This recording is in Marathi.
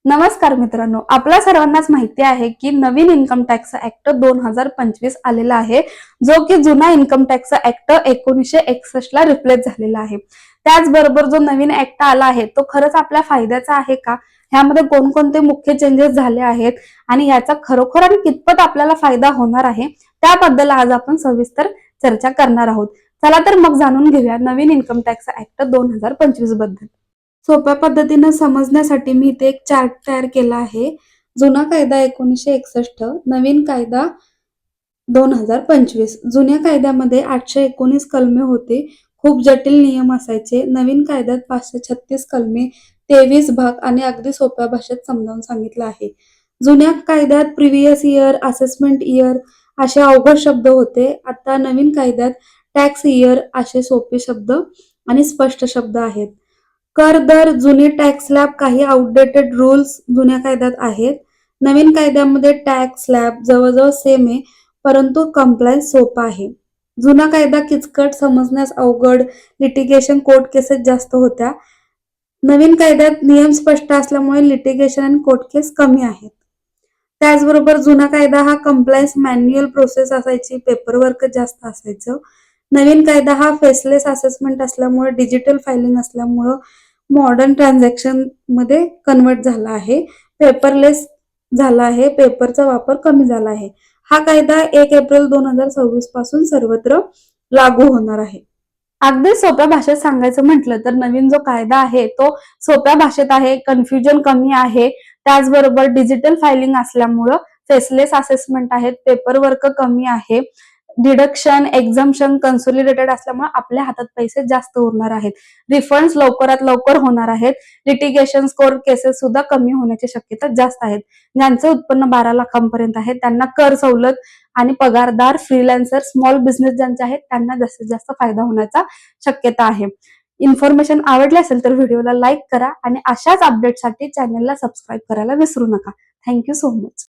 नमस्कार मित्रांनो, आपल्या सर्वांनाच माहिती आहे की नवीन इन्कम टॅक्स ऍक्ट 2025 आलेला आहे, जो की जुना इन्कम टॅक्स ऍक्ट 1961 ला रिप्लेस झालेला आहे. त्याचबरोबर जो नवीन ऍक्ट आला आहे तो खरंच आपल्या फायद्याचा आहे का, ह्यामध्ये कोणकोणते मुख्य चेंजेस झाले आहेत आणि याचा खरोखर आणि कितपत आपल्याला फायदा होणार आहे, त्याबद्दल आज आपण सविस्तर चर्चा करणार आहोत. चला तर मग जाणून घेऊया नवीन इन्कम टॅक्स ऍक्ट 2025 बद्दल. सोप्या पद्धतीनं समजण्यासाठी मी इथे एक चार्ट तयार केला आहे. जुना कायदा 1961, नवीन कायदा 2025. जुन्या कायद्यामध्ये 819 कलमे होते, खूप जटिल नियम असायचे. नवीन कायद्यात 536 कलमे, 23 भाग आणि अगदी सोप्या भाषेत समजावून सांगितलं आहे. जुन्या कायद्यात प्रिव्हियस इयर, असेसमेंट इयर असे अवघड शब्द होते. आता नवीन कायद्यात टॅक्स इयर असे सोपे शब्द आणि स्पष्ट शब्द आहेत. कर दर, जुने टॅक्स स्लॅब, काही आउटडेटेड रूल्स जुन्या कायद्यात आहेत. नवीन कायद्यामध्ये टॅक्स स्लॅब जवळजवळ सेम आहे, परंतु कंप्लायन्स सोपा आहे. जुना कायदा किचकट, समजण्यास अवघड, लिटिगेशन, कोर्ट केसेस जास्त होत्या. नवीन कायद्यात नियम स्पष्ट असल्यामुळे लिटिगेशन आणि कोर्ट केस कमी आहेत. त्याचबरोबर जुना कायदा हा कंप्लायन्स मॅन्युअल प्रोसेस असायची, पेपरवर्क जास्त असायचं. नवीन कायदा हा फेसलेस असेसमेंट असल्यामुळे, डिजिटल फायलिंग असल्यामुळं मॉडर्न ट्रान्झॅक्शन मध्ये कन्वर्ट झाला आहे, पेपरलेस झाला आहे, पेपरचा वापर कमी झाला आहे. हा कायदा 1 एप्रिल 2026 पासून सर्वत्र लागू होणार आहे. अगदी सोप्या भाषेत सांगायचं म्हटलं तर नवीन जो कायदा आहे तो सोप्या भाषेत आहे, कन्फ्युजन कमी आहे. त्याचबरोबर डिजिटल फायलिंग असल्यामुळं फेसलेस असेसमेंट आहेत, पेपर वर्क कमी आहे, डिडक्शन, एक्झम्पशन कन्सोलिडेटेड असल्यामुळे आपल्या हातात पैसे जास्त उरणार आहेत, रिफंड्स लवकरात लवकर होणार आहेत, लिटिगेशन, कोर्ट केसेस सुद्धा कमी होण्याची शक्यता जास्त आहेत. ज्यांचे उत्पन्न 12 लाखांपर्यंत आहे त्यांना कर सवलत आणि पगारदार, फ्रीलान्सर, स्मॉल बिझनेस ज्यांचे आहेत त्यांना जास्तीत जास्त फायदा होण्याचा शक्यता आहे. इन्फॉर्मेशन आवडली असेल तर व्हिडिओला लाईक करा आणि अशाच अपडेटसाठी चॅनलला सबस्क्राईब करायला विसरू नका. Thank you so much.